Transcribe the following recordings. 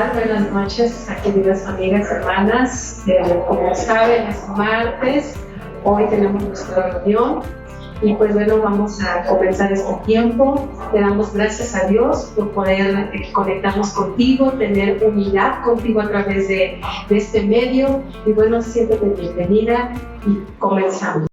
tal? Buenas noches, queridas amigas, hermanas. Como saben, es martes, hoy tenemos nuestra reunión y pues bueno, vamos a comenzar este tiempo. Le damos gracias a Dios por poder conectarnos contigo, tener unidad contigo a través de este medio y bueno, siéntete bienvenida y comenzamos.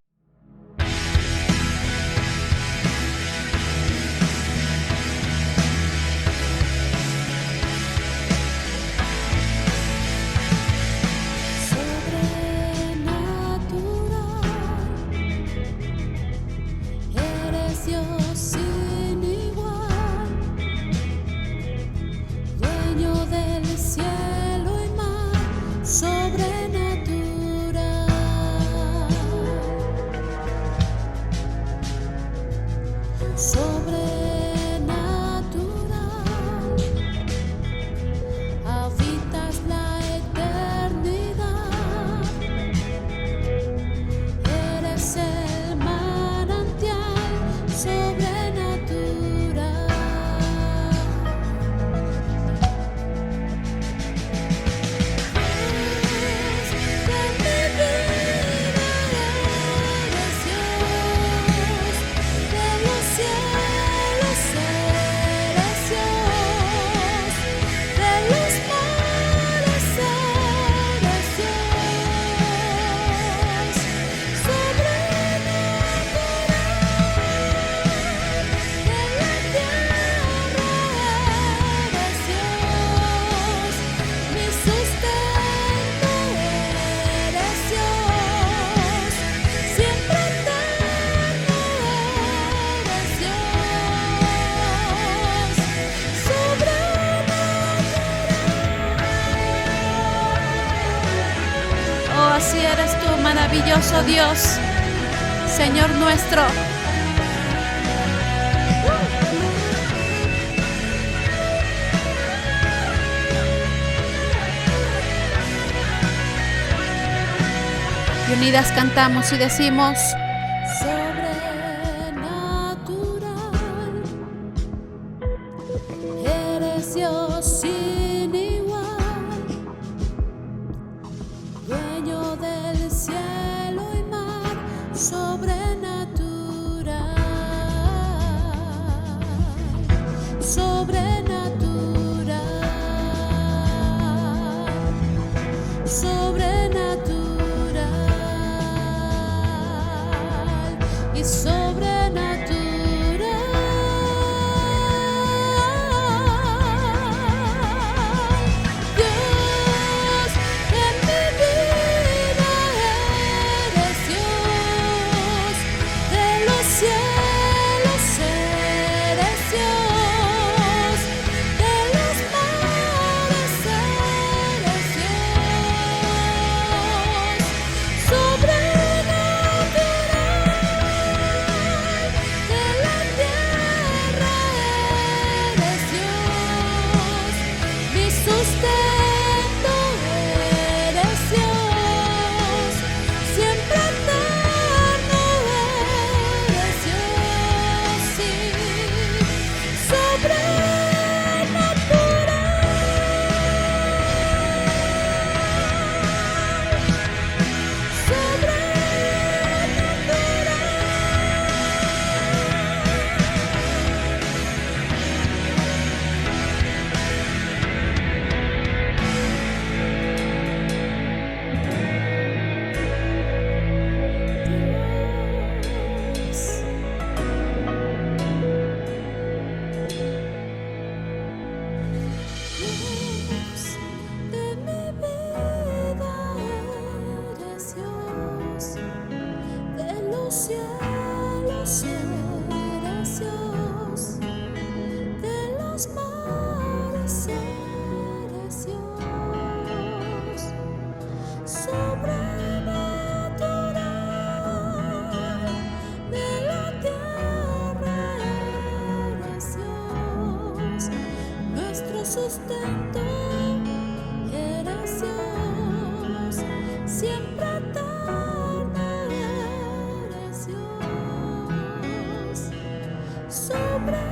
Así eres tú, maravilloso Dios, Señor nuestro. Y unidas cantamos y decimos: sobrenatural, eres Dios sin igual, dueño del cielo y mar, sobrenatural, sobrenatural, sobrenatural y sobrenatural. Dios, en mi vida eres Dios, de los cielos eres Dios, de los mares eres Dios, sobrenatural, de la tierra eres Dios, mi sustento eres Dios, siempre eterno eres Dios, sí, sobrenatural, Dios, de mi vida eres Dios, de los cielos eres Dios, de los mares eres Dios, sobrenatural, de la tierra eres Dios, nuestro sustento eres Dios, siempre eterno eres Dios, sobrenatural.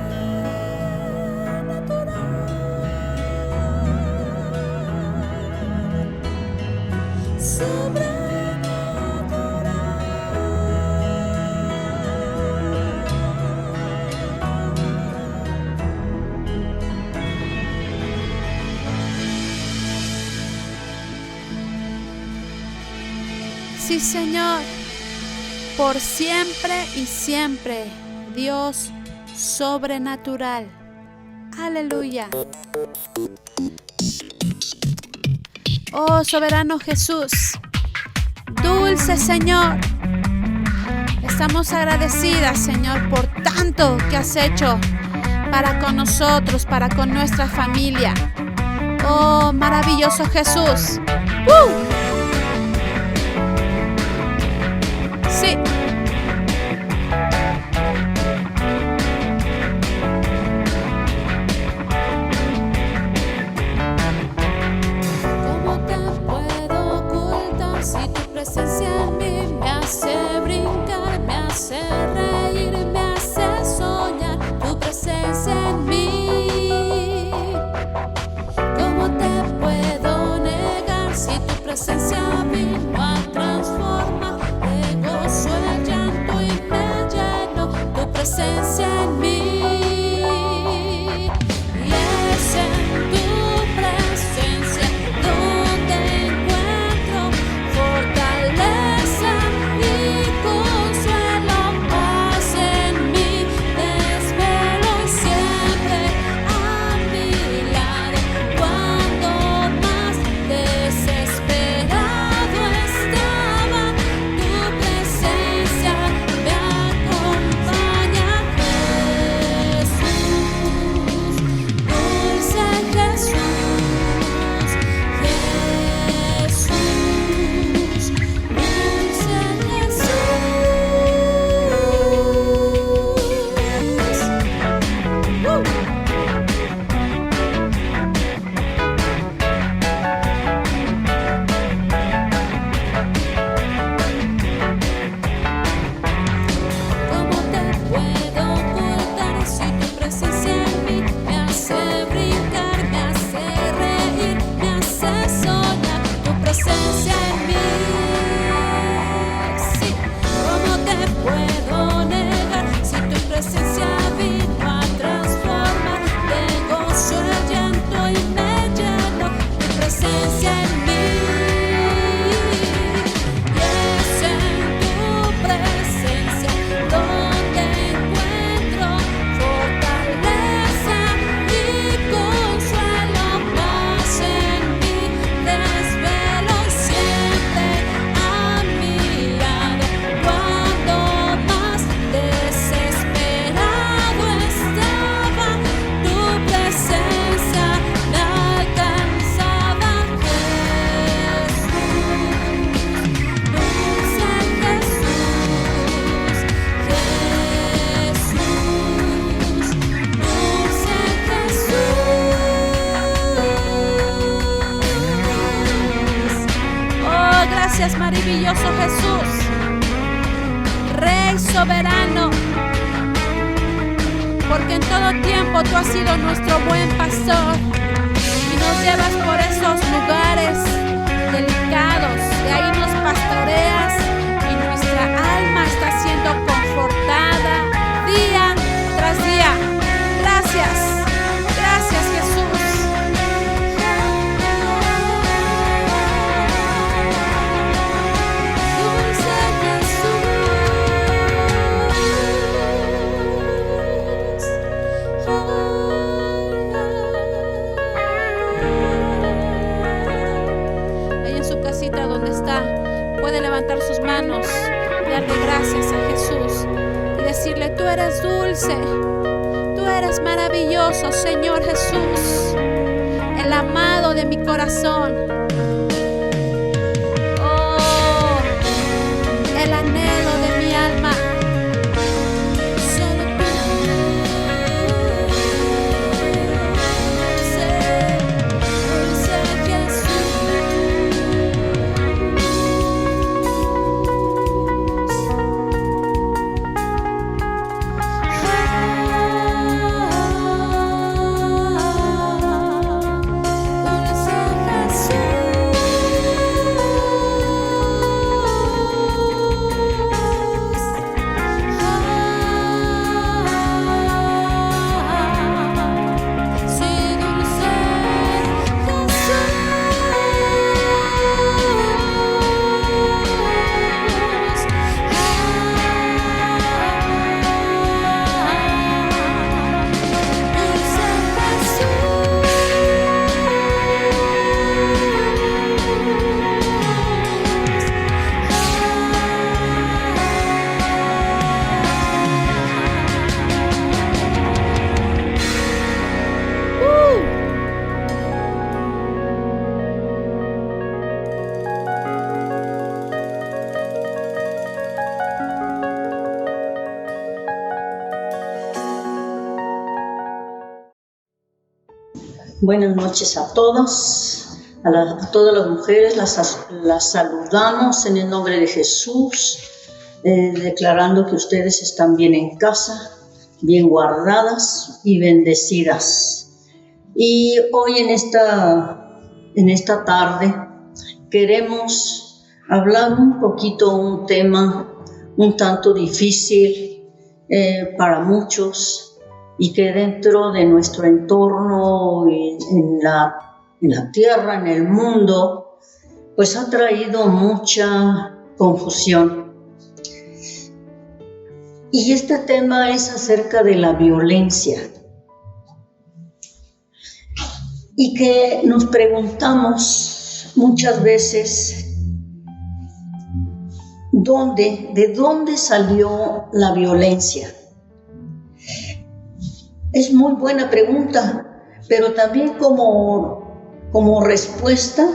Sí, Señor, por siempre y siempre, Dios sobrenatural. Aleluya. Oh, soberano Jesús, dulce Señor, estamos agradecidas, Señor, por tanto que has hecho para con nosotros, para con nuestra familia. Oh, maravilloso Jesús. Sí. ¿Cómo te puedo ocultar si tu presencia en mí me hace brincar, me hace reír, me hace soñar? Tu presencia en mí. ¿Cómo te puedo negar si tu presencia vino a transformar? De gozo el llanto y me lleno tu presencia en mí. Y es en tu presencia donde encuentro fortaleza y consuelo, paz en mi desvelo y siempre a mi lado. Cuando más desesperado estaba, tu presencia me acompaña. Gracias, maravilloso Jesús, Rey soberano, porque en todo tiempo tú has sido nuestro buen pastor y nos llevas por esos lugares delicados, y ahí nos pastoreas y nuestra alma está siendo confortada día tras día. Gracias, gracias Jesús. Donde está, puede levantar sus manos y darle gracias a Jesús y decirle: tú eres dulce, tú eres maravilloso, Señor Jesús, el amado de mi corazón. Oh, el anhelo de mi alma. Buenas noches a todas, a todas las mujeres, las saludamos en el nombre de Jesús, declarando que ustedes están bien en casa, bien guardadas y bendecidas. Y hoy en esta tarde queremos hablar un poquito un tema un tanto difícil para muchos, y que dentro de nuestro entorno, en la tierra, en el mundo, pues ha traído mucha confusión. Y este tema es acerca de la violencia. Y que nos preguntamos muchas veces, ¿de dónde salió la violencia? Es muy buena pregunta, pero también como respuesta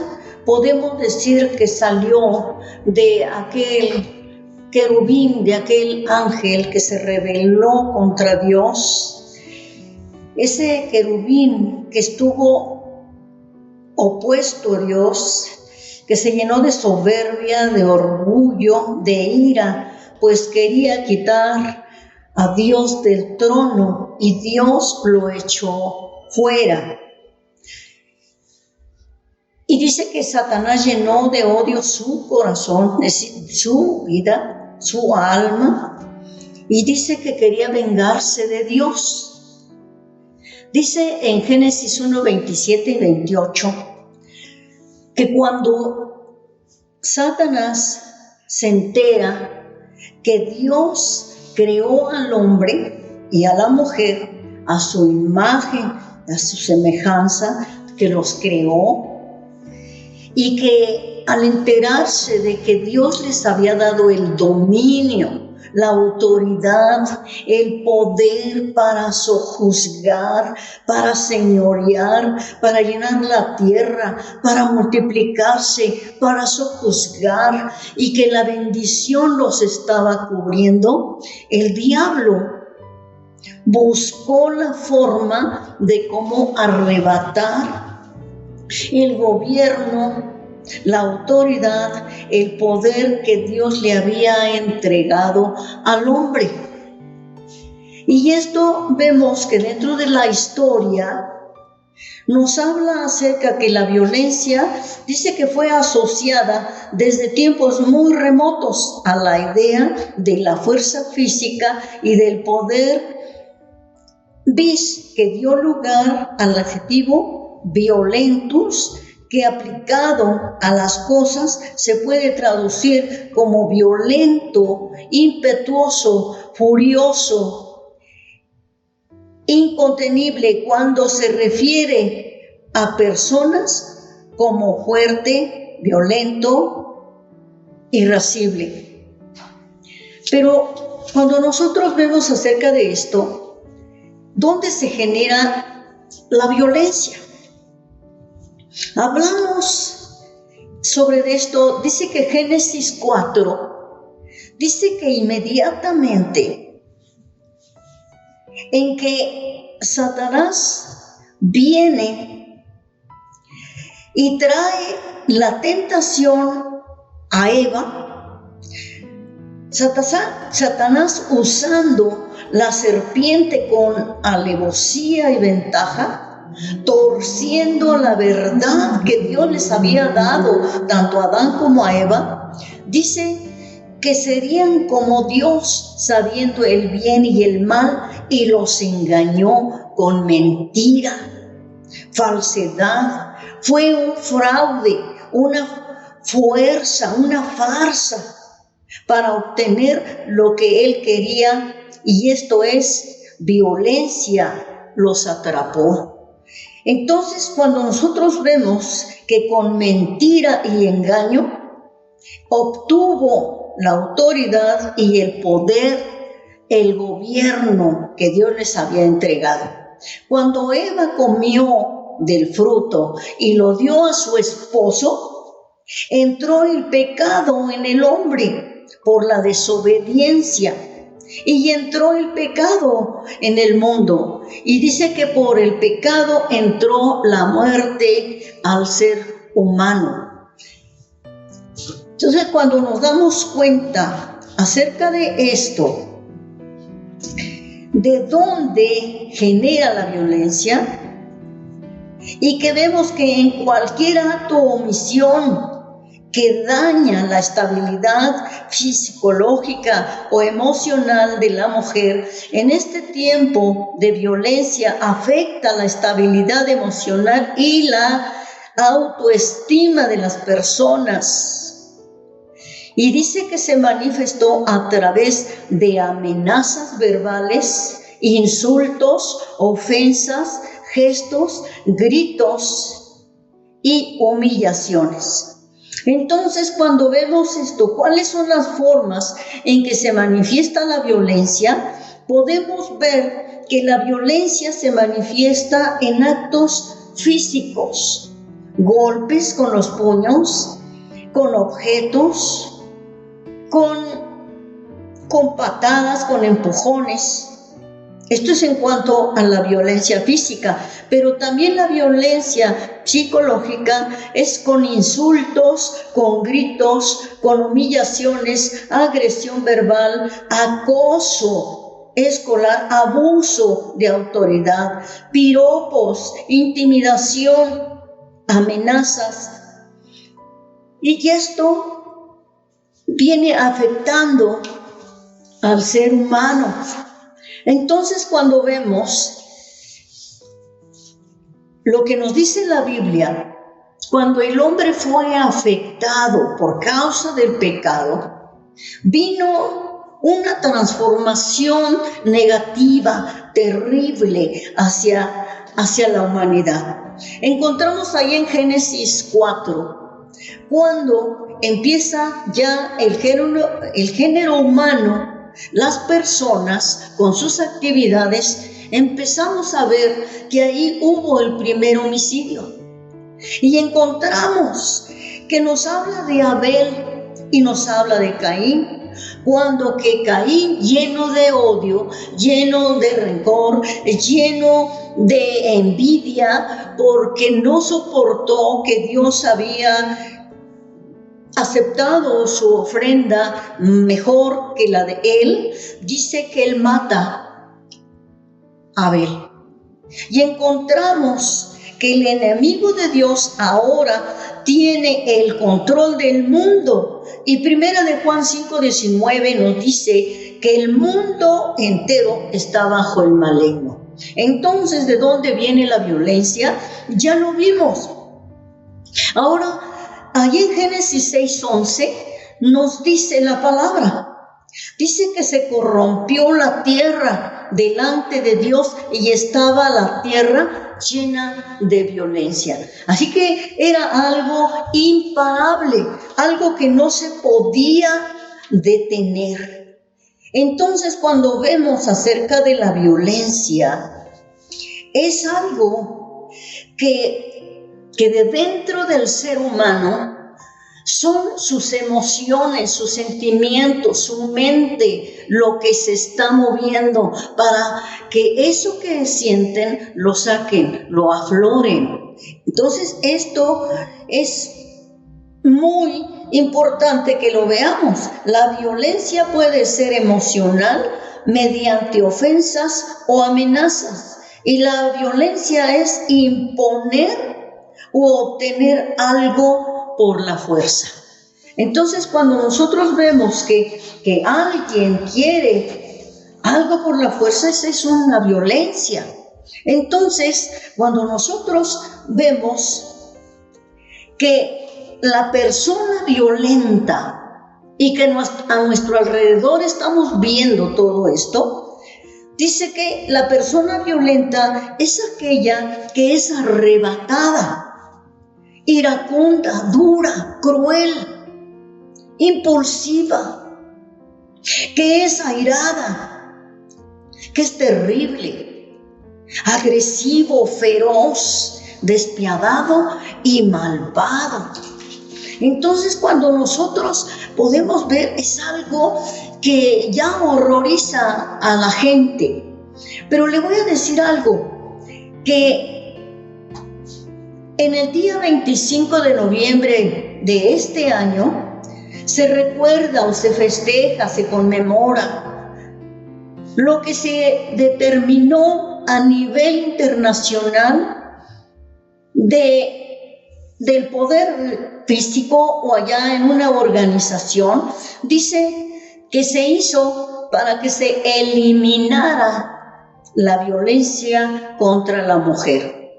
podemos decir que salió de aquel querubín, de aquel ángel que se rebeló contra Dios. Ese querubín que estuvo opuesto a Dios, que se llenó de soberbia, de orgullo, de ira, pues quería quitar a Dios del trono, y Dios lo echó fuera. Y dice que Satanás llenó de odio su corazón, es decir, su vida, su alma, y dice que quería vengarse de Dios. Dice en Génesis 1, 27 y 28, que cuando Satanás se entera que Dios creó al hombre y a la mujer a su imagen, a su semejanza, que los creó, y que al enterarse de que Dios les había dado el dominio, la autoridad, el poder para sojuzgar, para señorear, para llenar la tierra, para multiplicarse, para sojuzgar, y que la bendición los estaba cubriendo, el diablo buscó la forma de cómo arrebatar el gobierno, la autoridad, el poder que Dios le había entregado al hombre. Y esto vemos que dentro de la historia nos habla acerca que la violencia, dice que fue asociada desde tiempos muy remotos a la idea de la fuerza física y del poder vis, que dio lugar al adjetivo violentus, que aplicado a las cosas se puede traducir como violento, impetuoso, furioso, incontenible, cuando se refiere a personas como fuerte, violento, irascible. Pero cuando nosotros vemos acerca de esto, ¿dónde se genera la violencia? Hablamos sobre esto, dice que Génesis 4, dice que inmediatamente en que Satanás viene y trae la tentación a Eva, Satanás usando la serpiente con alevosía y ventaja, torciendo la verdad que Dios les había dado tanto a Adán como a Eva, dice que serían como Dios, sabiendo el bien y el mal, y los engañó con mentira, falsedad. Fue un fraude, una fuerza, una farsa para obtener lo que él quería, y esto es violencia, los atrapó. Entonces, cuando nosotros vemos que con mentira y engaño obtuvo la autoridad y el poder, el gobierno que Dios les había entregado. Cuando Eva comió del fruto y lo dio a su esposo, entró el pecado en el hombre por la desobediencia. y entró el pecado en el mundo. Y dice que por el pecado entró la muerte al ser humano. Entonces, cuando nos damos cuenta acerca de esto, de dónde genera la violencia, y que vemos que en cualquier acto o omisión que daña la estabilidad psicológica o emocional de la mujer, en este tiempo de violencia afecta la estabilidad emocional y la autoestima de las personas. Y dice que se manifestó a través de amenazas verbales, insultos, ofensas, gestos, gritos y humillaciones. Entonces, cuando vemos esto, ¿cuáles son las formas en que se manifiesta la violencia? Podemos ver que la violencia se manifiesta en actos físicos, golpes con los puños, con objetos, con patadas, con empujones. Esto es en cuanto a la violencia física, pero también la violencia psicológica es con insultos, con gritos, con humillaciones, agresión verbal, acoso escolar, abuso de autoridad, piropos, intimidación, amenazas. Y esto viene afectando al ser humano. Entonces, cuando vemos lo que nos dice la Biblia, cuando el hombre fue afectado por causa del pecado, vino una transformación negativa, terrible hacia la humanidad. Encontramos ahí en Génesis 4, cuando empieza ya el género humano, las personas con sus actividades, empezamos a ver que ahí hubo el primer homicidio. Y encontramos que nos habla de Abel y nos habla de Caín, cuando que Caín, lleno de odio, lleno de rencor, lleno de envidia, porque no soportó que Dios había aceptado su ofrenda mejor que la de él, dice que él mata a Abel. Y encontramos que el enemigo de Dios ahora tiene el control del mundo. Y primera de Juan 5:19 nos dice que el mundo entero está bajo el maligno. Entonces, ¿de dónde viene la violencia? Ya lo vimos. Ahora, allí en Génesis 6:11 nos dice la palabra. Dice que se corrompió la tierra delante de Dios y estaba la tierra llena de violencia. Así que era algo imparable, algo que no se podía detener. Entonces, cuando vemos acerca de la violencia, es algo que de dentro del ser humano son sus emociones, sus sentimientos, su mente, lo que se está moviendo para que eso que sienten lo saquen, lo afloren. Entonces, esto es muy importante que lo veamos. La violencia puede ser emocional mediante ofensas o amenazas. Y la violencia es imponer o obtener algo por la fuerza. Entonces, cuando nosotros vemos que alguien quiere algo por la fuerza, esa es una violencia. Entonces, cuando nosotros vemos que la persona violenta y que a nuestro alrededor estamos viendo todo esto, dice que la persona violenta es aquella que es arrebatada, iracunda, dura, cruel, impulsiva, que es airada, que es terrible, agresivo, feroz, despiadado y malvado. Entonces, cuando nosotros podemos ver, es algo que ya horroriza a la gente. Pero le voy a decir algo, que en el día 25 de noviembre de este año se recuerda o se festeja, se conmemora lo que se determinó a nivel internacional del poder físico o allá en una organización. Dice que se hizo para que se eliminara la violencia contra la mujer.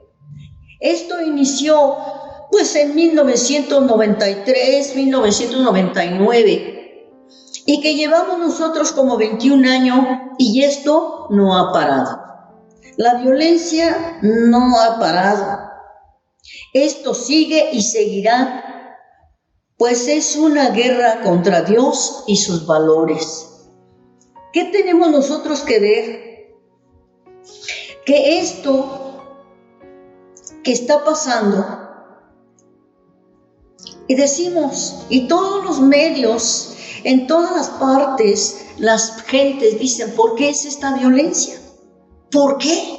Esto inició pues en 1993, 1999, y que llevamos nosotros como 21 años y esto no ha parado. La violencia no ha parado. Esto sigue y seguirá, pues es una guerra contra Dios y sus valores. ¿Qué tenemos nosotros que ver? Que esto que está pasando, y decimos, y todos los medios, en todas las partes, las gentes dicen, ¿por qué es esta violencia? ¿Por qué?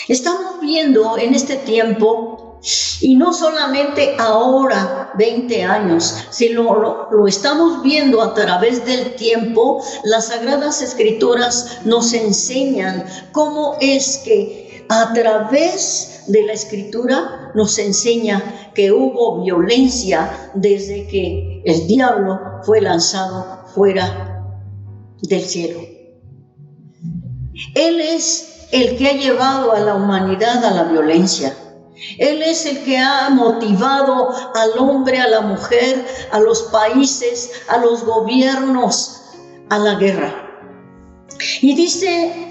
Estamos viendo en este tiempo, y no solamente ahora, 20 años, sino lo estamos viendo a través del tiempo. Las Sagradas Escrituras nos enseñan cómo es que a través de la Escritura nos enseña que hubo violencia desde que el diablo fue lanzado fuera del cielo. Él es el que ha llevado a la humanidad a la violencia. Él es el que ha motivado al hombre, a la mujer, a los países, a los gobiernos, a la guerra. Y dice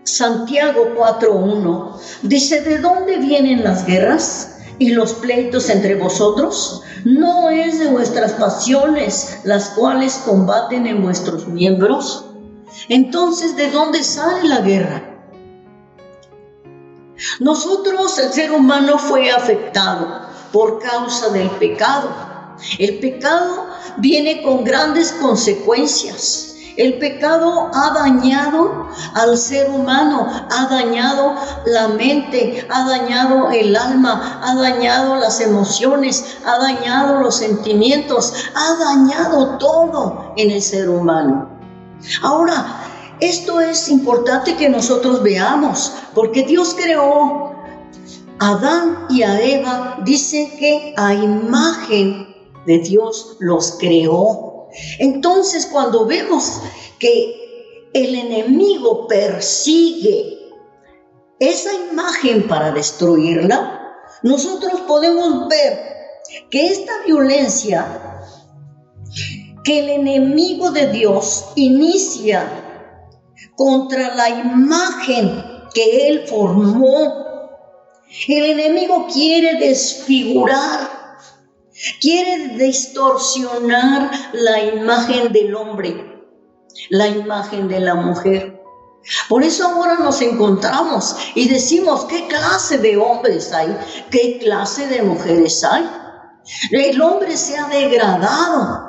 Santiago 4:1, dice, ¿de dónde vienen las guerras y los pleitos entre vosotros? ¿No es de vuestras pasiones las cuales combaten en vuestros miembros? Entonces, ¿de dónde sale la guerra? Nosotros, el ser humano, fue afectado por causa del pecado. El pecado viene con grandes consecuencias. El pecado ha dañado al ser humano, ha dañado la mente, ha dañado el alma, ha dañado las emociones, ha dañado los sentimientos, ha dañado todo en el ser humano. Ahora, esto es importante que nosotros veamos, porque Dios creó a Adán y a Eva, dice que a imagen de Dios los creó. Entonces, cuando vemos que el enemigo persigue esa imagen para destruirla, nosotros podemos ver que esta violencia que el enemigo de Dios inicia contra la imagen que él formó, el enemigo quiere desfigurar, quiere distorsionar la imagen del hombre, la imagen de la mujer. Por eso ahora nos encontramos y decimos, ¿qué clase de hombres hay? ¿Qué clase de mujeres hay? El hombre se ha degradado.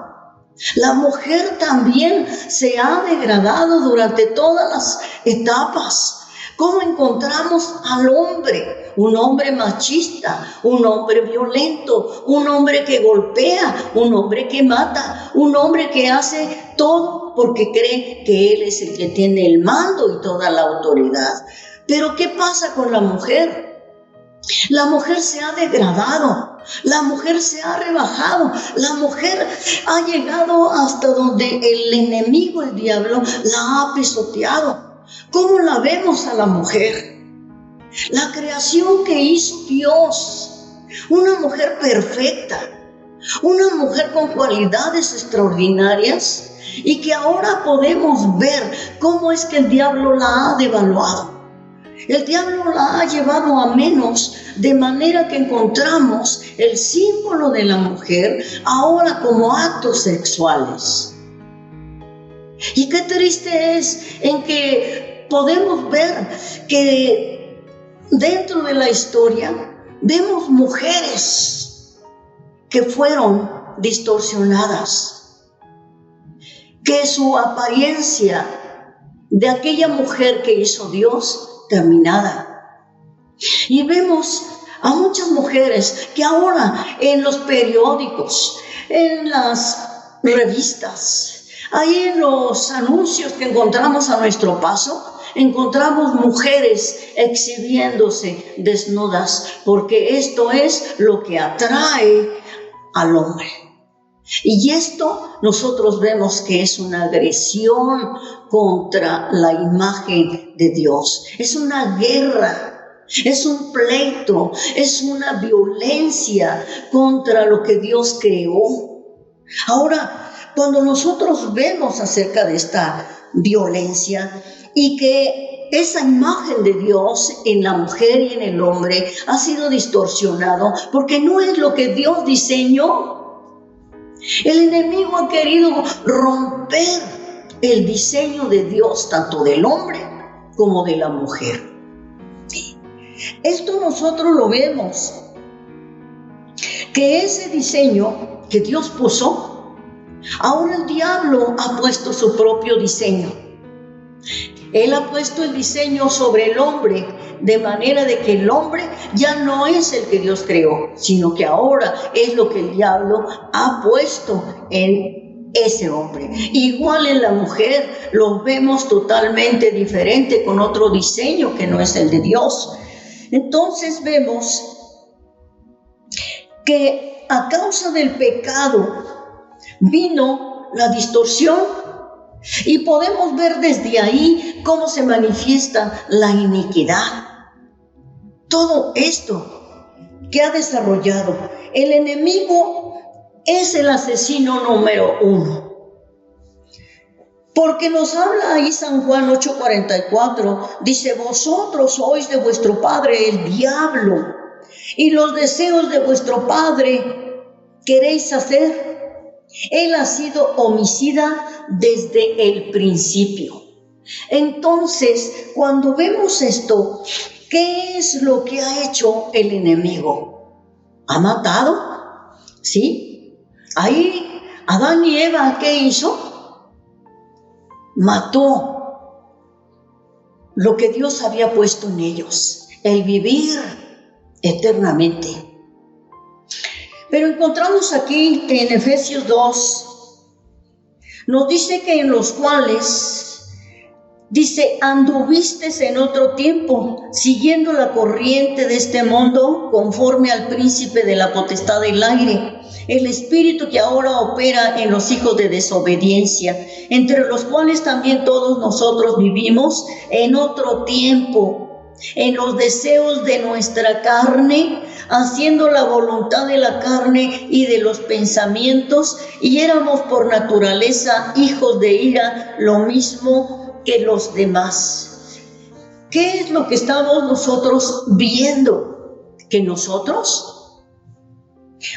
La mujer también se ha degradado durante todas las etapas. ¿Cómo encontramos al hombre? Un hombre machista, un hombre violento, un hombre que golpea, un hombre que mata, un hombre que hace todo porque cree que él es el que tiene el mando y toda la autoridad. Pero ¿qué pasa con la mujer? La mujer se ha degradado, la mujer se ha rebajado, la mujer ha llegado hasta donde el enemigo, el diablo, la ha pisoteado. ¿Cómo la vemos a la mujer? La creación que hizo Dios, una mujer perfecta, una mujer con cualidades extraordinarias, y que ahora podemos ver cómo es que el diablo la ha devaluado. El diablo la ha llevado a menos, de manera que encontramos el símbolo de la mujer ahora como actos sexuales. Y qué triste es en que podemos ver que dentro de la historia vemos mujeres que fueron distorsionadas. que su apariencia de aquella mujer que hizo Dios terminada. Y vemos a muchas mujeres que ahora en los periódicos, en las revistas, ahí en los anuncios que encontramos a nuestro paso, encontramos mujeres exhibiéndose desnudas, porque esto es lo que atrae al hombre. Y esto nosotros vemos que es una agresión contra la imagen de Dios. Es una guerra, es un pleito, es una violencia contra lo que Dios creó. Ahora, cuando nosotros vemos acerca de esta violencia y que esa imagen de Dios en la mujer y en el hombre ha sido distorsionado porque no es lo que Dios diseñó. El enemigo ha querido romper el diseño de Dios, tanto del hombre como de la mujer. Esto nosotros lo vemos, que ese diseño que Dios puso, ahora el diablo ha puesto su propio diseño. Él ha puesto el diseño sobre el hombre, de manera de que el hombre ya no es el que Dios creó, sino que ahora es lo que el diablo ha puesto en ese hombre. Igual en la mujer lo vemos totalmente diferente, con otro diseño que no es el de Dios. Entonces vemos que a causa del pecado vino la distorsión. Y podemos ver desde ahí cómo se manifiesta la iniquidad. Todo esto que ha desarrollado el enemigo es el asesino número 1. Porque nos habla ahí San Juan 8:44, dice: vosotros sois de vuestro padre el diablo, y los deseos de vuestro padre queréis hacer. Él ha sido homicida desde el principio. Entonces, cuando vemos esto, ¿qué es lo que ha hecho el enemigo? ¿Ha matado? ¿Sí? Ahí Adán y Eva, ¿qué hizo? Mató lo que Dios había puesto en ellos, el vivir eternamente. Pero encontramos aquí en Efesios 2, nos dice que en los cuales, dice, anduvistes en otro tiempo, siguiendo la corriente de este mundo, conforme al príncipe de la potestad del aire, el espíritu que ahora opera en los hijos de desobediencia, entre los cuales también todos nosotros vivimos en otro tiempo, en los deseos de nuestra carne, haciendo la voluntad de la carne y de los pensamientos, y éramos por naturaleza hijos de ira, lo mismo que los demás. ¿Qué es lo que estamos nosotros viendo? Que nosotros,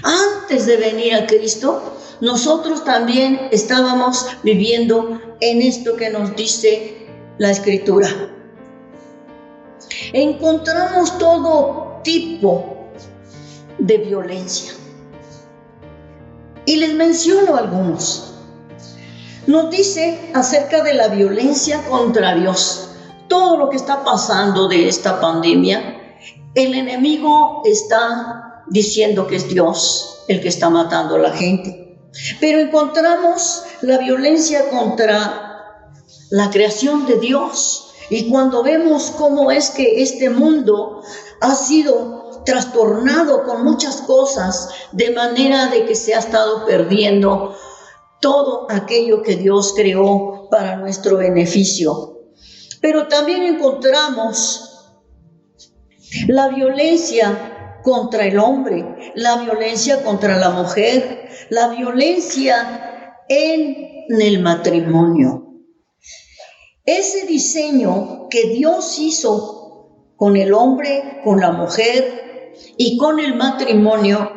antes de venir a Cristo, nosotros también estábamos viviendo en esto que nos dice la Escritura. Encontramos todo tipo de violencia. Y les menciono algunos. Nos dice acerca de la violencia contra Dios. Todo lo que está pasando de esta pandemia, el enemigo está diciendo que es Dios el que está matando a la gente. Pero encontramos la violencia contra la creación de Dios. Y cuando vemos cómo es que este mundo ha sido trastornado con muchas cosas, de manera de que se ha estado perdiendo todo aquello que Dios creó para nuestro beneficio. Pero también encontramos la violencia contra el hombre, la violencia contra la mujer, la violencia en el matrimonio. Ese diseño que Dios hizo con el hombre, con la mujer y con el matrimonio,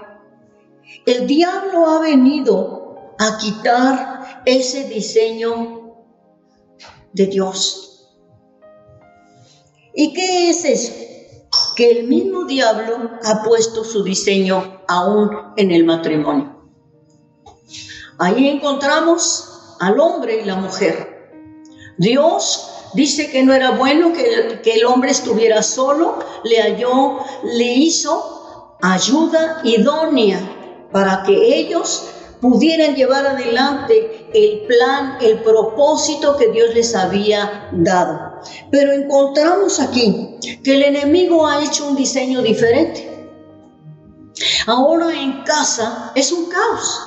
el diablo ha venido a quitar ese diseño de Dios. ¿Y qué es eso? Que el mismo diablo ha puesto su diseño aún en el matrimonio. Ahí encontramos al hombre y la mujer. Dios dice que no era bueno que el hombre estuviera solo, le hizo ayuda idónea para que ellos pudieran llevar adelante el plan, el propósito que Dios les había dado. Pero encontramos aquí que el enemigo ha hecho un diseño diferente. Ahora en casa es un caos,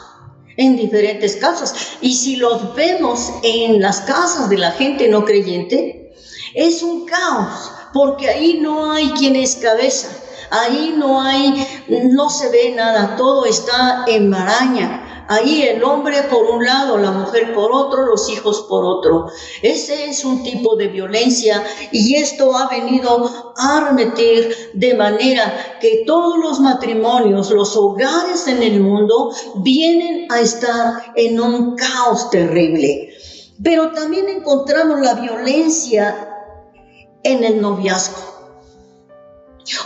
en diferentes casas. Y si los vemos en las casas de la gente no creyente, es un caos, porque ahí no hay quien es cabeza. Ahí no se ve nada, todo está en maraña. Ahí el hombre por un lado, la mujer por otro, los hijos por otro. Ese es un tipo de violencia y esto ha venido a arremeter de manera que todos los matrimonios, los hogares en el mundo vienen a estar en un caos terrible. Pero también encontramos la violencia en el noviazgo.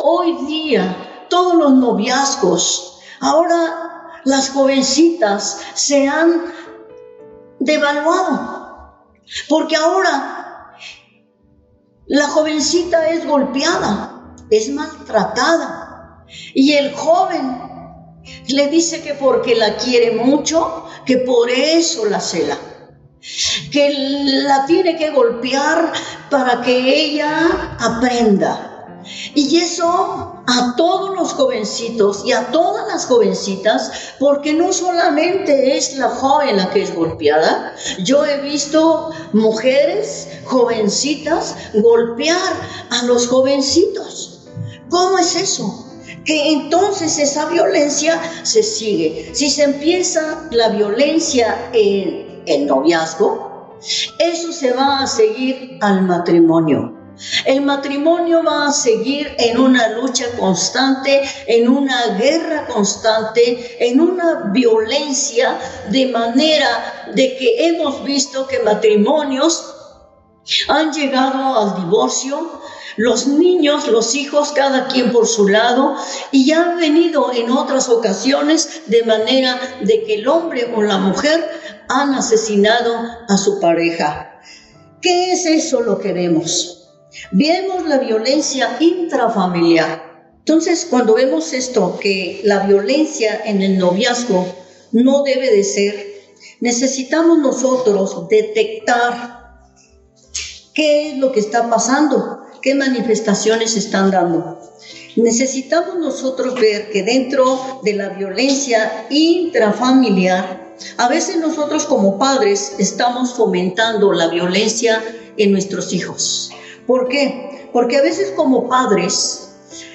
Hoy día todos los noviazgos, ahora las jovencitas se han devaluado, porque ahora la jovencita es golpeada, es maltratada, y el joven le dice que porque la quiere mucho, que por eso la cela, que la tiene que golpear para que ella aprenda. Y eso a todos los jovencitos y a todas las jovencitas, porque no solamente es la joven la que es golpeada. Yo he visto mujeres jovencitas golpear a los jovencitos. ¿Cómo es eso? Que entonces esa violencia se sigue. Si se empieza la violencia en el noviazgo, eso se va a seguir al matrimonio. El matrimonio va a seguir en una lucha constante, en una guerra constante, en una violencia, de manera de que hemos visto que matrimonios han llegado al divorcio, los niños, los hijos, cada quien por su lado, y ya han venido en otras ocasiones de manera de que el hombre o la mujer han asesinado a su pareja. ¿Qué es eso lo que vemos? Vemos la violencia intrafamiliar. Entonces, cuando vemos esto, que la violencia en el noviazgo no debe de ser, necesitamos nosotros detectar qué es lo que está pasando, qué manifestaciones se están dando. Necesitamos nosotros ver que dentro de la violencia intrafamiliar, a veces nosotros como padres estamos fomentando la violencia en nuestros hijos. ¿Por qué? Porque a veces como padres,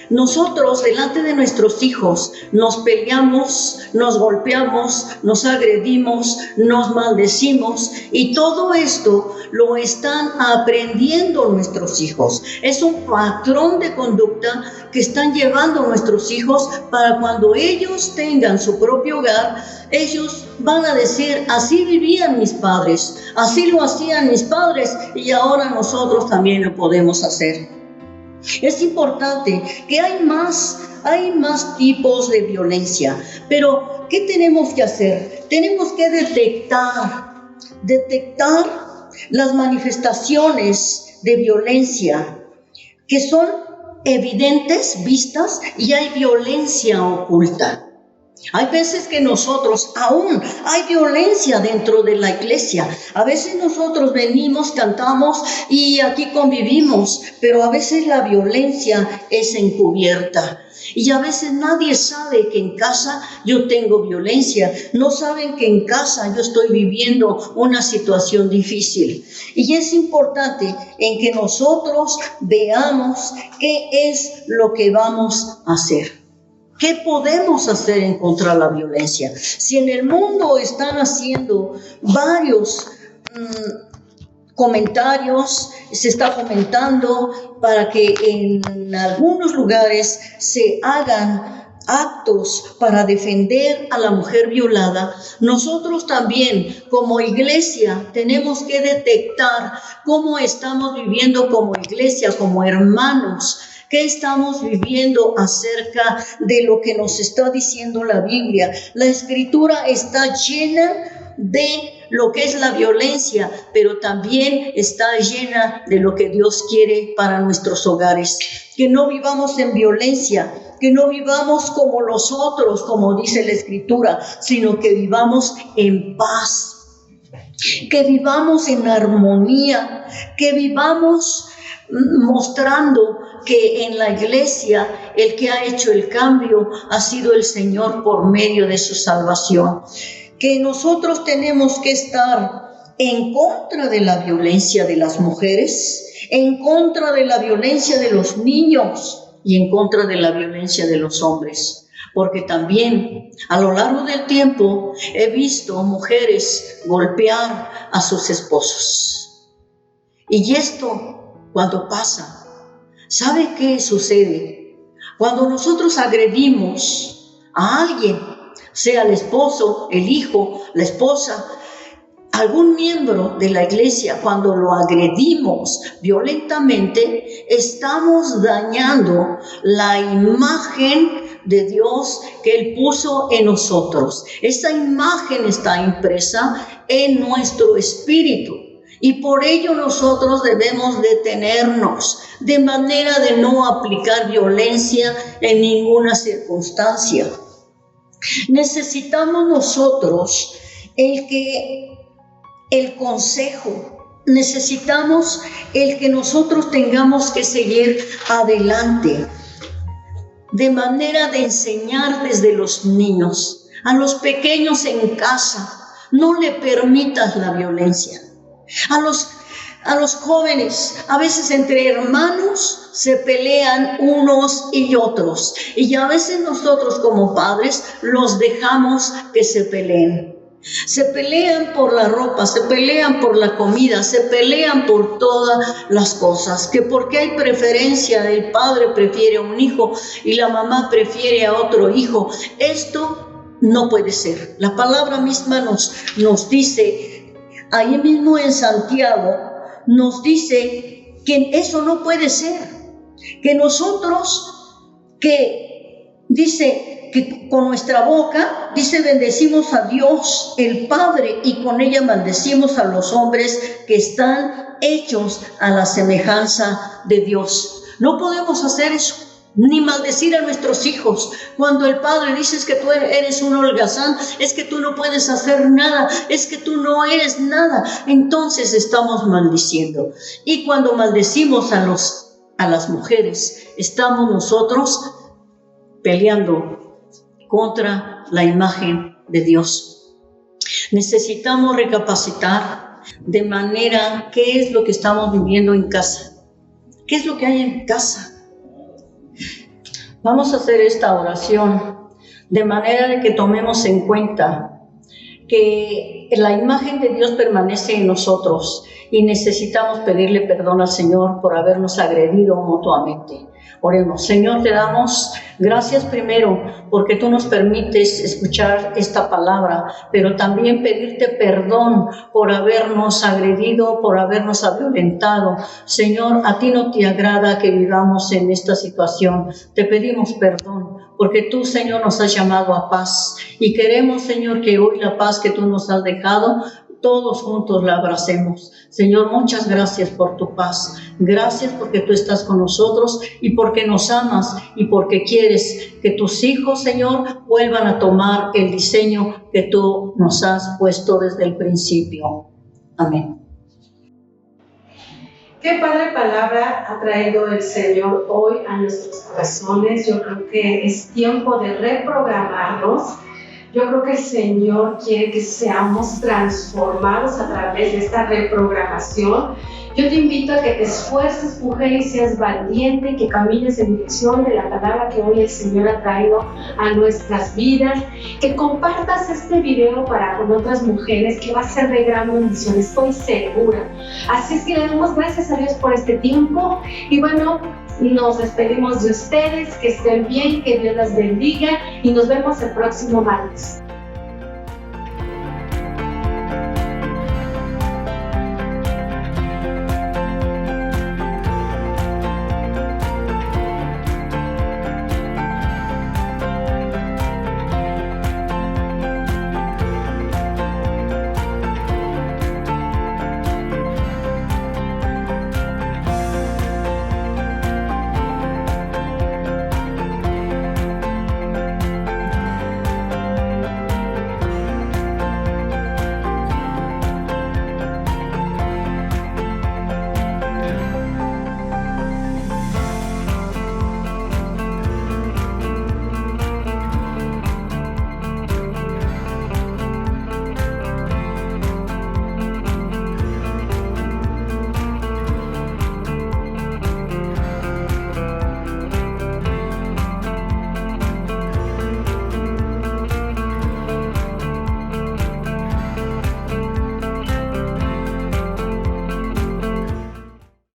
nosotros delante de nuestros hijos nos peleamos, nos golpeamos, nos agredimos, nos maldecimos, y todo esto lo están aprendiendo nuestros hijos. Es un patrón de conducta que están llevando nuestros hijos para cuando ellos tengan su propio hogar, ellos van a decir: así vivían mis padres, así lo hacían mis padres y ahora nosotros también lo podemos hacer. Es importante que hay más tipos de violencia, pero ¿qué tenemos que hacer? Tenemos que detectar las manifestaciones de violencia que son evidentes, vistas, y hay violencia oculta. Hay veces que nosotros, aún hay violencia dentro de la iglesia. A veces nosotros venimos, cantamos y aquí convivimos, pero a veces la violencia es encubierta. Y a veces nadie sabe que en casa yo tengo violencia. No saben que en casa yo estoy viviendo una situación difícil. Y es importante en que nosotros veamos qué es lo que vamos a hacer. ¿Qué podemos hacer en contra de la violencia? Si en el mundo están haciendo varios comentarios, se está fomentando para que en algunos lugares se hagan actos para defender a la mujer violada, nosotros también como iglesia tenemos que detectar cómo estamos viviendo como iglesia, como hermanos. ¿Qué estamos viviendo acerca de lo que nos está diciendo la Biblia? La Escritura está llena de lo que es la violencia, pero también está llena de lo que Dios quiere para nuestros hogares. Que no vivamos en violencia, que no vivamos como los otros, como dice la Escritura, sino que vivamos en paz, que vivamos en armonía, que vivamos mostrando que en la iglesia el que ha hecho el cambio ha sido el Señor por medio de su salvación. Que nosotros tenemos que estar en contra de la violencia de las mujeres, en contra de la violencia de los niños y en contra de la violencia de los hombres. Porque también a lo largo del tiempo he visto mujeres golpear a sus esposos. Y esto, cuando pasa, ¿sabe qué sucede? Cuando nosotros agredimos a alguien, sea el esposo, el hijo, la esposa, algún miembro de la iglesia, cuando lo agredimos violentamente, estamos dañando la imagen de Dios que Él puso en nosotros. Esa imagen está impresa en nuestro espíritu. Y por ello nosotros debemos detenernos de manera de no aplicar violencia en ninguna circunstancia. Necesitamos nosotros el consejo, necesitamos el que nosotros tengamos que seguir adelante, de manera de enseñar desde los niños, a los pequeños en casa, no le permitas la violencia. A los jóvenes, a veces entre hermanos se pelean unos y otros, y a veces nosotros como padres los dejamos que se peleen. Se pelean por la ropa, se pelean por la comida, se pelean por todas las cosas, que porque hay preferencia, el padre prefiere a un hijo y la mamá prefiere a otro hijo. Esto no puede ser. La palabra misma nos dice, ahí mismo en Santiago, nos dice que eso no puede ser, que nosotros, dice que con nuestra boca, dice, bendecimos a Dios el Padre y con ella maldecimos a los hombres que están hechos a la semejanza de Dios. No podemos hacer eso, ni maldecir a nuestros hijos. Cuando el padre dice que tú eres un holgazán, es que tú no puedes hacer nada, es que tú no eres nada, entonces estamos maldiciendo. Y cuando maldecimos a las mujeres, estamos nosotros peleando contra la imagen de Dios. Necesitamos recapacitar de manera qué es lo que estamos viviendo en casa, qué es lo que hay en casa. Vamos a hacer esta oración de manera de que tomemos en cuenta que la imagen de Dios permanece en nosotros y necesitamos pedirle perdón al Señor por habernos agredido mutuamente. Oremos. Señor, te damos gracias primero porque tú nos permites escuchar esta palabra, pero también pedirte perdón por habernos agredido, por habernos violentado. Señor, a ti no te agrada que vivamos en esta situación. Te pedimos perdón porque tú, Señor, nos has llamado a paz y queremos, Señor, que hoy la paz que tú nos has dejado, todos juntos la abracemos. Señor, muchas gracias por tu paz. Gracias porque tú estás con nosotros y porque nos amas y porque quieres que tus hijos, Señor, vuelvan a tomar el diseño que tú nos has puesto desde el principio. Amén. Qué padre palabra ha traído el Señor hoy a nuestros corazones. Yo creo que es tiempo de reprogramarnos. Yo creo que el Señor quiere que seamos transformados a través de esta reprogramación. Yo te invito a que te esfuerces, mujer, y seas valiente, que camines en dirección de la palabra que hoy el Señor ha traído a nuestras vidas, que compartas este video con otras mujeres, que va a ser de gran bendición, estoy segura. Así es que le damos gracias a Dios por este tiempo y bueno, nos despedimos de ustedes, que estén bien, que Dios las bendiga y nos vemos el próximo martes.